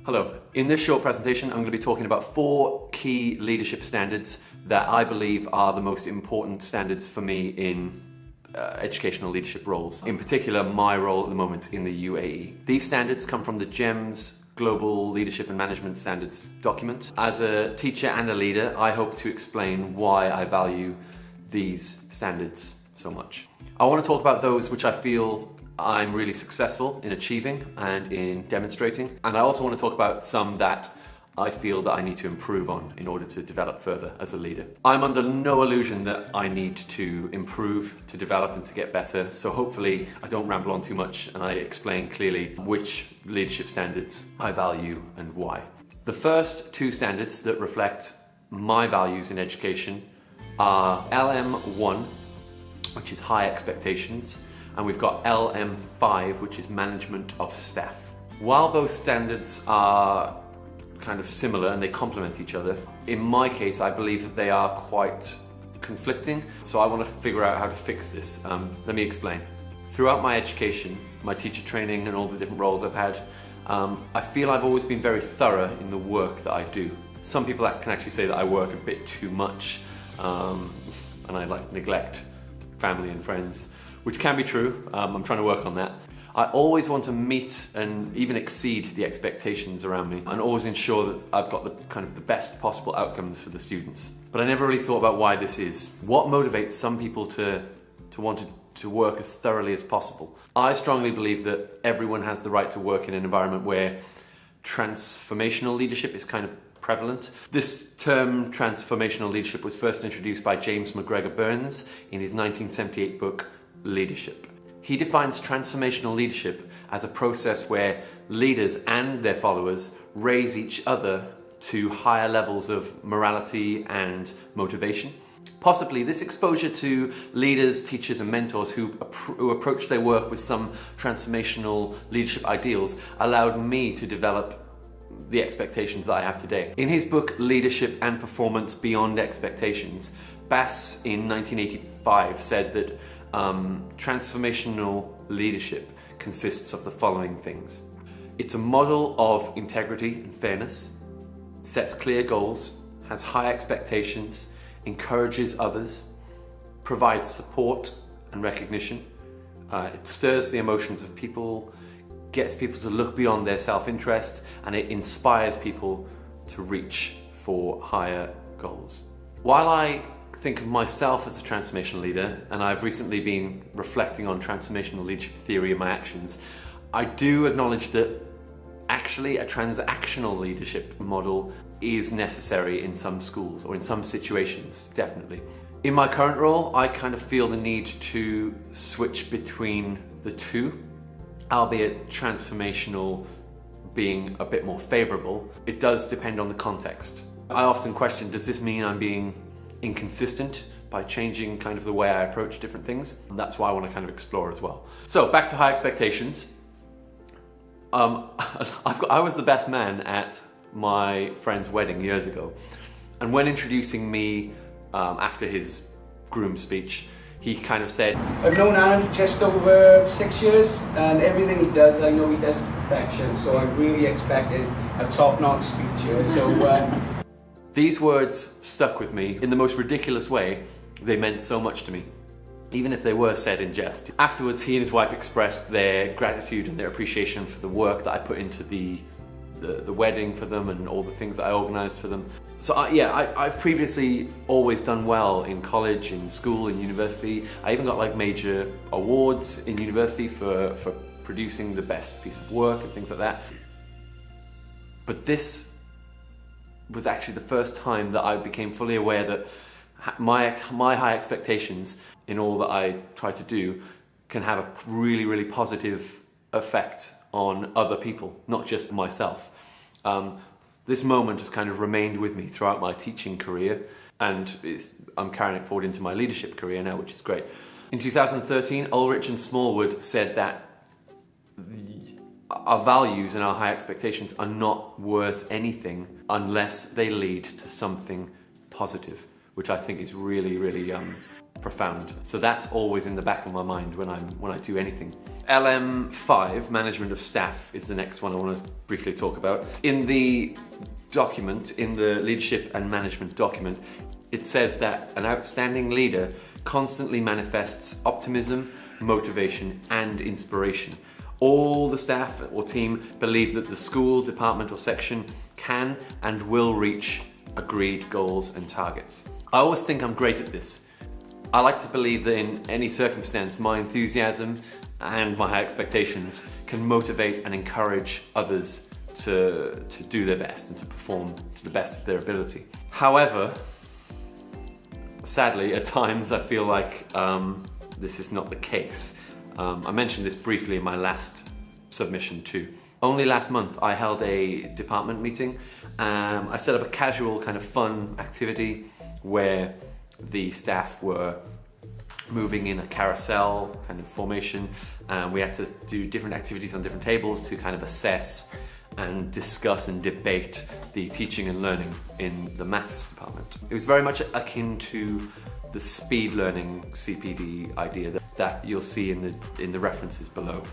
Hello. In this short presentation, I'm going to be talking about 4 key leadership standards that I believe are the most important standards for me in educational leadership roles. In particular, my role at the moment in the UAE. These standards come from the GEMS Global Leadership and Management Standards document. As a teacher and a leader, I hope to explain why I value these standards so much. I want to talk about those which I feel I'm really successful in achieving and in demonstrating. And I also want to talk about some that I feel that I need to improve on in order to develop further as a leader. I'm under no illusion that I need to improve, to develop and to get better. So hopefully I don't ramble on too much and I explain clearly which leadership standards I value and why. The first 2 standards that reflect my values in education are LM1, which is high expectations, and we've got LM5, which is management of staff. While both standards are kind of similar and they complement each other, in my case, I believe that they are quite conflicting. So I want to figure out how to fix this. Let me explain. Throughout my education, my teacher training and all the different roles I've had, I feel I've always been very thorough in the work that I do. Some people can actually say that I work a bit too much and I neglect family and friends, which can be true. I'm trying to work on that. I always want to meet and even exceed the expectations around me and always ensure that I've got the best possible outcomes for the students. But I never really thought about why this is. What motivates some people to want to work as thoroughly as possible? I strongly believe that everyone has the right to work in an environment where transformational leadership is kind of prevalent. This term, transformational leadership, was first introduced by James McGregor Burns in his 1978 book, Leadership. He defines transformational leadership as a process where leaders and their followers raise each other to higher levels of morality and motivation. Possibly this exposure to leaders, teachers and mentors who approach their work with some transformational leadership ideals allowed me to develop the expectations that I have today. In his book, Leadership and Performance Beyond Expectations, Bass in 1985 said that transformational leadership consists of the following things. It's a model of integrity and fairness, sets clear goals, has high expectations, encourages others, provides support and recognition. It stirs the emotions of people, gets people to look beyond their self-interest, and it inspires people to reach for higher goals. While I think of myself as a transformational leader, and I've recently been reflecting on transformational leadership theory in my actions, I do acknowledge that actually a transactional leadership model is necessary in some schools or in some situations, definitely. In my current role, I kind of feel the need to switch between the two, albeit transformational being a bit more favorable. It does depend on the context. I often question, does this mean I'm being inconsistent by changing kind of the way I approach different things? And that's why I want to kind of explore as well. So back to high expectations. I was the best man at my friend's wedding years ago, and when introducing me after his groom speech, he kind of said, I've known Aaron for just over 6 years, and everything he does, I know he does to perfection, so I'm really expecting a top-notch speech here. So these words stuck with me in the most ridiculous way. They meant so much to me, even if they were said in jest. Afterwards, he and his wife expressed their gratitude and their appreciation for the work that I put into the wedding for them and all the things that I organised for them. So I've previously always done well in college, in school, in university. I even got major awards in university for producing the best piece of work and things like that. But this was actually the first time that I became fully aware that my high expectations in all that I try to do can have a really, really positive effect on other people, not just myself. This moment has kind of remained with me throughout my teaching career, and I'm carrying it forward into my leadership career now, which is great. In 2013, Ulrich and Smallwood said that our values and our high expectations are not worth anything unless they lead to something positive, which I think is really, really profound. So that's always in the back of my mind when I do anything. LM5, management of staff, is the next one I want to briefly talk about. In the document, in the leadership and management document, it says that an outstanding leader constantly manifests optimism, motivation, and inspiration. All the staff or team believe that the school, department, or section can and will reach agreed goals and targets. I always think I'm great at this. I like to believe that in any circumstance, my enthusiasm and my high expectations can motivate and encourage others to do their best and to perform to the best of their ability. However, sadly, at times I feel like this is not the case. I mentioned this briefly in my last submission too. Only last month I held a department meeting. I set up a casual kind of fun activity where the staff were moving in a carousel kind of formation, and we had to do different activities on different tables to kind of assess and discuss and debate the teaching and learning in the maths department. It was very much akin to the speed learning CPD idea that you'll see in the references below.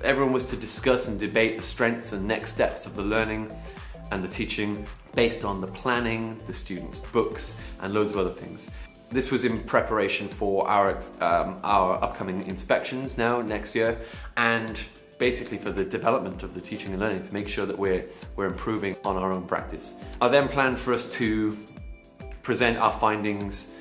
Everyone was to discuss and debate the strengths and next steps of the learning and the teaching based on the planning, the students' books, and loads of other things. This was in preparation for our upcoming inspections now next year, and basically for the development of the teaching and learning, to make sure that we're improving on our own practice. I then planned for us to present our findings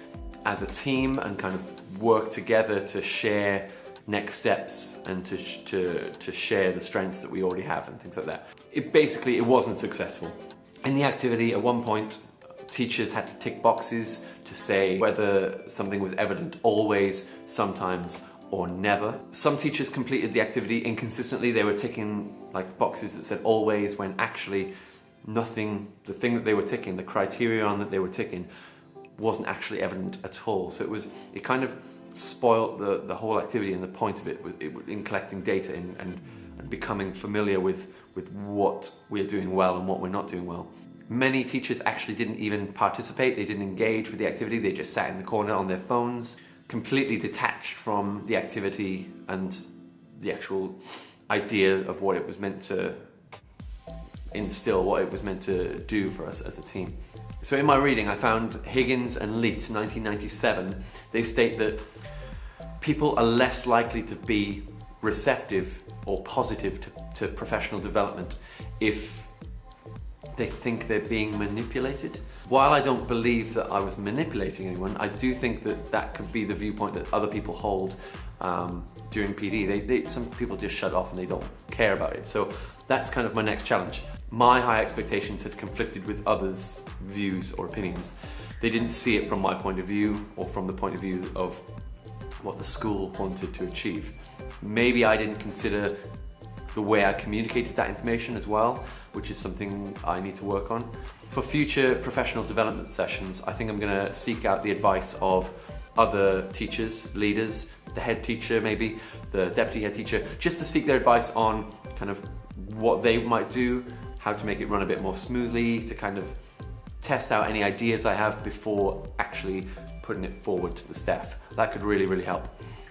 as a team and kind of work together to share next steps and to share the strengths that we already have and things like that. It wasn't successful. In the activity, at one point, teachers had to tick boxes to say whether something was evident always, sometimes, or never. Some teachers completed the activity inconsistently. They were ticking like boxes that said always, when actually nothing, the thing that they were ticking, the criterion that they were ticking, wasn't actually evident at all. So it kind of spoiled the whole activity, and the point of it in collecting data and becoming familiar with what we're doing well and what we're not doing well. Many teachers actually didn't even participate. They didn't engage with the activity. They just sat in the corner on their phones, completely detached from the activity and the actual idea of what it was meant to instill, what it was meant to do for us as a team. So in my reading, I found Higgins and Leet, 1997. They state that people are less likely to be receptive or positive to professional development if they think they're being manipulated. While I don't believe that I was manipulating anyone, I do think that could be the viewpoint that other people hold during PD. Some people just shut off and they don't care about it. So that's kind of my next challenge. My high expectations had conflicted with others' views or opinions. They didn't see it from my point of view or from the point of view of what the school wanted to achieve. Maybe I didn't consider the way I communicated that information as well, which is something I need to work on. For future professional development sessions, I think I'm going to seek out the advice of other teachers, leaders, the head teacher maybe, the deputy head teacher, just to seek their advice on kind of what they might do, how to make it run a bit more smoothly, to kind of test out any ideas I have before actually putting it forward to the staff. That could really, really help.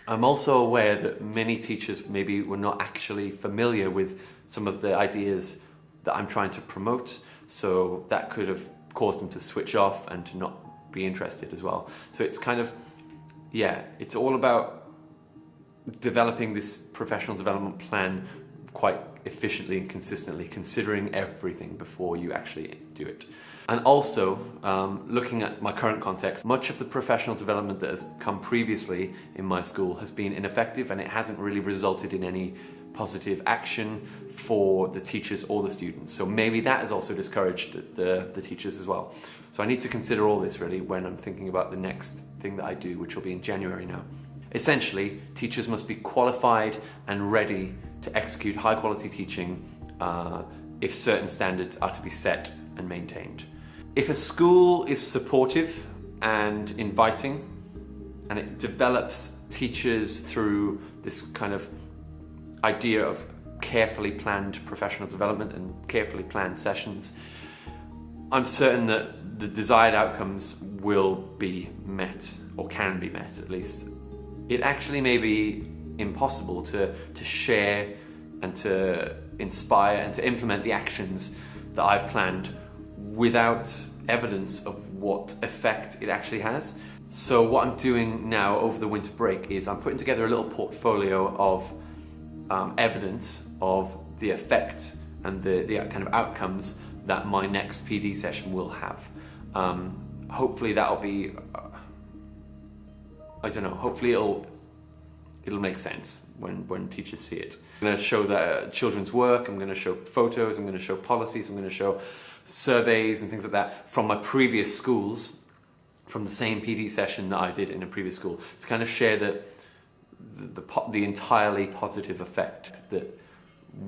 I'm also aware that many teachers maybe were not actually familiar with some of the ideas that I'm trying to promote, so that could have caused them to switch off and to not be interested as well. So it's kind of, it's all about developing this professional development plan quite efficiently and consistently, considering everything before you actually do it. And also, looking at my current context, much of the professional development that has come previously in my school has been ineffective, and it hasn't really resulted in any positive action for the teachers or the students. So maybe that has also discouraged the teachers as well. So I need to consider all this really when I'm thinking about the next thing that I do, which will be in January now. Essentially, teachers must be qualified and ready to execute high quality teaching if certain standards are to be set and maintained. If a school is supportive and inviting, and it develops teachers through this kind of idea of carefully planned professional development and carefully planned sessions, I'm certain that the desired outcomes will be met, or can be met at least. It actually may be impossible to share and to inspire and to implement the actions that I've planned without evidence of what effect it actually has. So what I'm doing now over the winter break is I'm putting together a little portfolio of evidence of the effect and the kind of outcomes that my next PD session will have. Hopefully that'll be, I don't know, hopefully it'll make sense when teachers see it. I'm going to show the children's work, I'm going to show photos, I'm going to show policies, I'm going to show surveys and things like that from my previous schools, from the same PD session that I did in a previous school, to kind of share the entirely positive effect that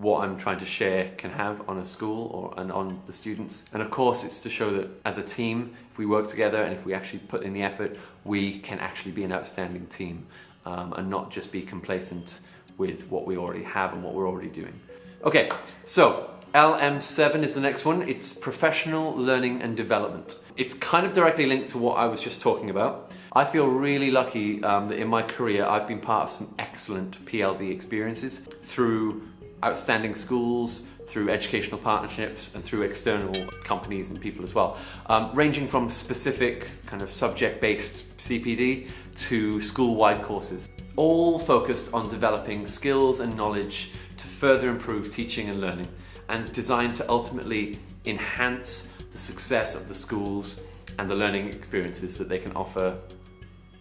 what I'm trying to share can have on a school and on the students. And of course it's to show that as a team, if we work together and if we actually put in the effort, we can actually be an outstanding team and not just be complacent with what we already have and what we're already doing. Okay, so LM7 is the next one. It's professional learning and development. It's kind of directly linked to what I was just talking about. I feel really lucky that in my career I've been part of some excellent PLD experiences through outstanding schools, through educational partnerships, and through external companies and people as well. Ranging from specific kind of subject-based CPD to school-wide courses, all focused on developing skills and knowledge to further improve teaching and learning, and designed to ultimately enhance the success of the schools and the learning experiences that they can offer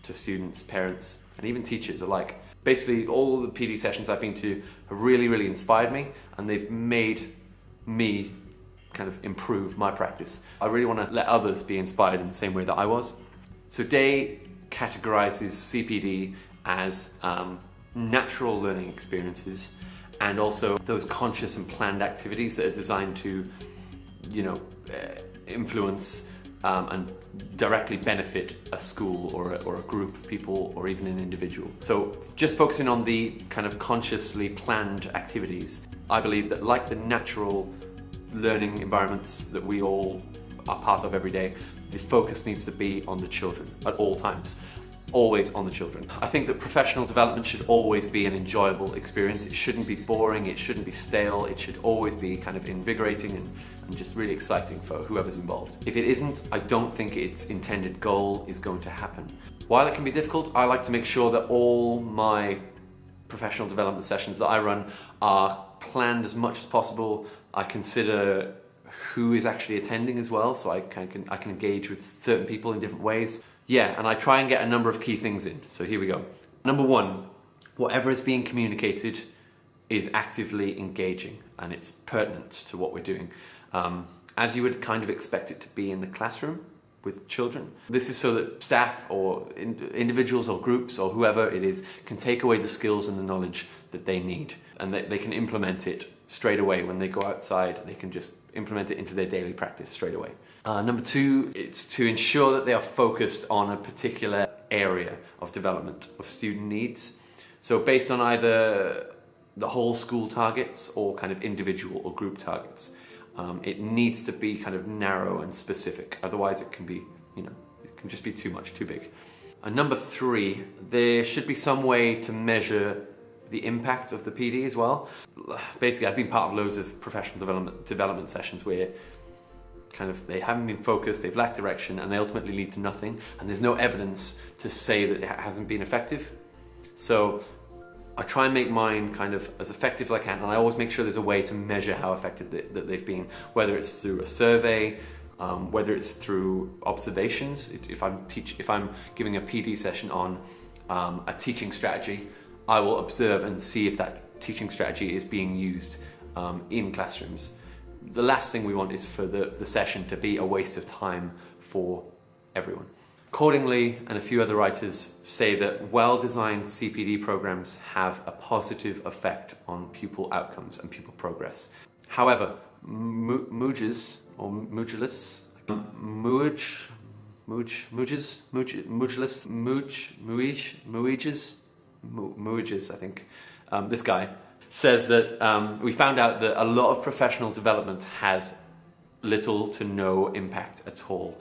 to students, parents, and even teachers alike. Basically, all the PD sessions I've been to have really, really inspired me, and they've made me kind of improve my practice. I really want to let others be inspired in the same way that I was. So Day categorizes CPD as natural learning experiences, and also those conscious and planned activities that are designed to, influence and directly benefit a school or a group of people or even an individual. So just focusing on the kind of consciously planned activities, I believe that like the natural learning environments that we all are part of every day, the focus needs to be on the children at all times. Always on the children. I think that professional development should always be an enjoyable experience. It shouldn't be boring, it shouldn't be stale, it should always be kind of invigorating and just really exciting for whoever's involved. If it isn't, I don't think its intended goal is going to happen. While it can be difficult, I like to make sure that all my professional development sessions that I run are planned as much as possible. I consider who is actually attending as well, so I can engage with certain people in different ways. Yeah, and I try and get a number of key things in. So here we go. Number one, whatever is being communicated is actively engaging and it's pertinent to what we're doing. As you would kind of expect it to be in the classroom with children. This is so that staff or individuals or groups or whoever it is can take away the skills and the knowledge that they need, and they can implement it straight away when they go outside. They can just implement it into their daily practice straight away. Number two, it's to ensure that they are focused on a particular area of development of student needs. So based on either the whole school targets or kind of individual or group targets. It needs to be kind of narrow and specific. Otherwise it can be, it can just be too much, too big. And number three, there should be some way to measure the impact of the PD as well. Basically, I've been part of loads of professional development sessions where kind of they haven't been focused, they've lacked direction, and they ultimately lead to nothing, and there's no evidence to say that it hasn't been effective. So I try and make mine kind of as effective as I can, and I always make sure there's a way to measure how effective that they've been, whether it's through a survey, whether it's through observations. If I'm giving a PD session on a teaching strategy, I will observe and see if that teaching strategy is being used in classrooms. The last thing we want is for the session to be a waste of time for everyone. Accordingly, and a few other writers say that well-designed CPD programs have a positive effect on pupil outcomes and pupil progress. However, Mooges or Moodulus, Mooges, I think, this guy says that we found out that a lot of professional development has little to no impact at all.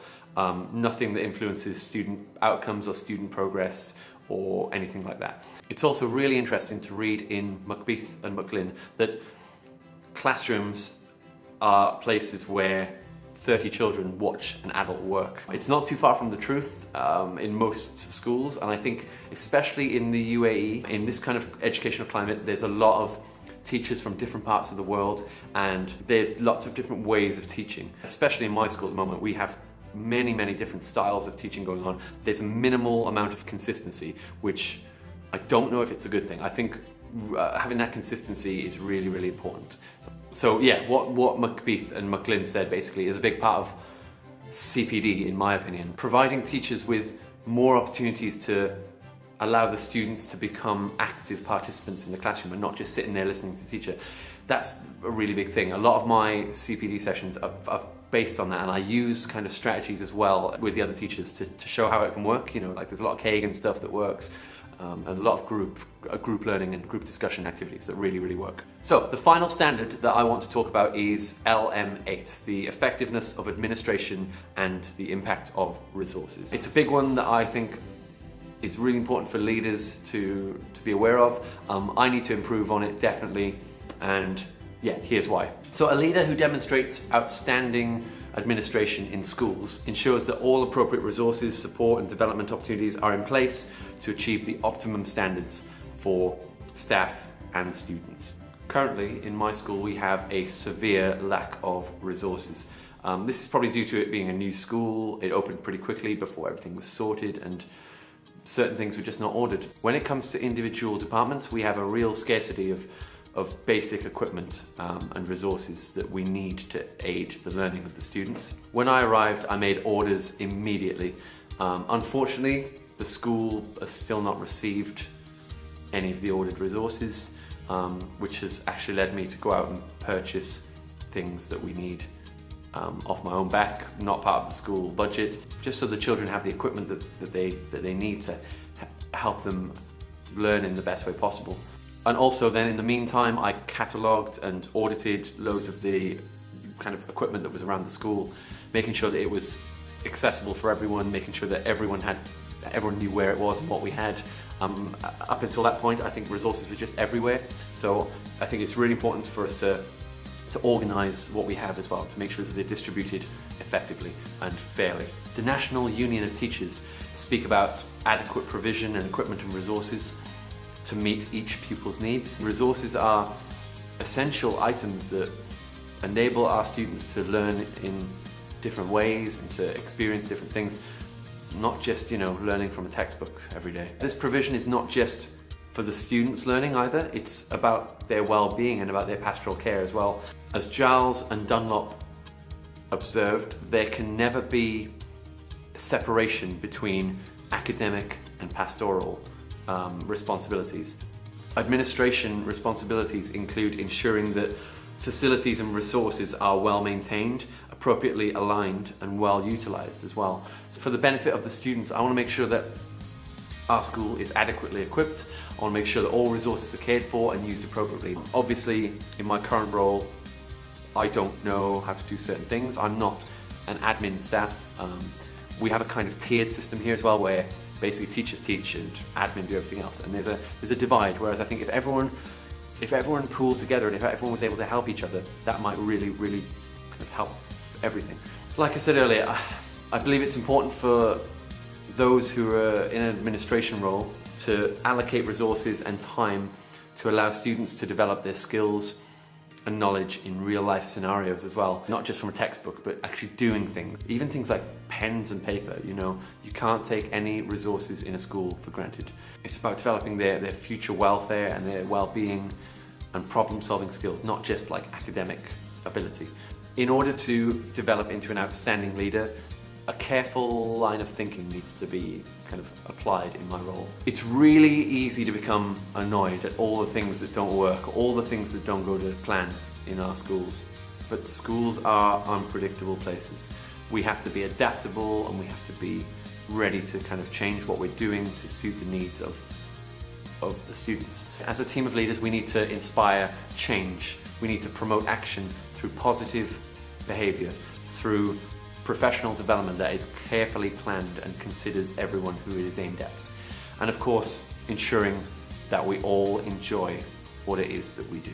Nothing that influences student outcomes or student progress or anything like that. It's also really interesting to read in Macbeth and Macklin that classrooms are places where 30 children watch an adult work. It's not too far from the truth in most schools, and I think especially in the UAE, in this kind of educational climate, there's a lot of teachers from different parts of the world, and there's lots of different ways of teaching. Especially in my school at the moment, we have many different styles of teaching going on. There's a minimal amount of consistency, which I don't know if it's a good thing. I think having that consistency is really important. So yeah, what Macbeth and Macklin said basically is a big part of CPD, in my opinion. Providing teachers with more opportunities to allow the students to become active participants in the classroom and not just sitting there listening to the teacher. That's a really big thing. A lot of my CPD sessions are based on that, and I use kind of strategies as well with the other teachers to show how it can work. You know, like there's a lot of Kagan stuff that works, and a lot of group learning and group discussion activities that really work. So the final standard that I want to talk about is LM8, the effectiveness of administration and the impact of resources. It's a big one that I think is really important for leaders to be aware of. I need to improve on it, definitely, and yeah, here's why. So a leader who demonstrates outstanding administration in schools ensures that all appropriate resources, support and development opportunities are in place to achieve the optimum standards for staff and students. Currently in my school we have a severe lack of resources. This is probably due to it being a new school. It opened pretty quickly before everything was sorted, and certain things were just not ordered. When it comes to individual departments, we have a real scarcity of basic equipment and resources that we need to aid the learning of the students. When I arrived, I made orders immediately. Unfortunately, the school has still not received any of the ordered resources, which has actually led me to go out and purchase things that we need off my own back, not part of the school budget, just so the children have the equipment that they need to help them learn in the best way possible. And also then in the meantime, I catalogued and audited loads of the kind of equipment that was around the school, making sure that it was accessible for everyone, making sure that everyone knew where it was and what we had. Up until that point, I think resources were just everywhere. So I think it's really important for us to organise what we have as well, to make sure that they're distributed effectively and fairly. The National Union of Teachers speak about adequate provision and equipment and resources to meet each pupil's needs. Resources are essential items that enable our students to learn in different ways and to experience different things, not just, learning from a textbook every day. This provision is not just for the students' learning either, it's about their well-being and about their pastoral care as well. As Giles and Dunlop observed, there can never be separation between academic and pastoral responsibilities. Administration responsibilities include ensuring that facilities and resources are well maintained, appropriately aligned and well utilised as well. So for the benefit of the students, I want to make sure that our school is adequately equipped. I want to make sure that all resources are cared for and used appropriately. Obviously, in my current role, I don't know how to do certain things. I'm not an admin staff. We have a kind of tiered system here as well, where basically teachers teach and admin do everything else, and there's a divide. Whereas I think if everyone pooled together and if everyone was able to help each other, that might really kind of help everything. Like I said earlier, I believe it's important for those who are in an administration role to allocate resources and time to allow students to develop their skills and knowledge in real life scenarios as well. Not just from a textbook, but actually doing things. Even things like pens and paper, you can't take any resources in a school for granted. It's about developing their future welfare and their well-being and problem-solving skills, not just like academic ability. In order to develop into an outstanding leader, a careful line of thinking needs to be kind of applied in my role. It's really easy to become annoyed at all the things that don't work, all the things that don't go to plan in our schools. But schools are unpredictable places. We have to be adaptable and we have to be ready to kind of change what we're doing to suit the needs of the students. As a team of leaders, we need to inspire change. We need to promote action through positive behaviour, through professional development that is carefully planned and considers everyone who it is aimed at. And of course, ensuring that we all enjoy what it is that we do.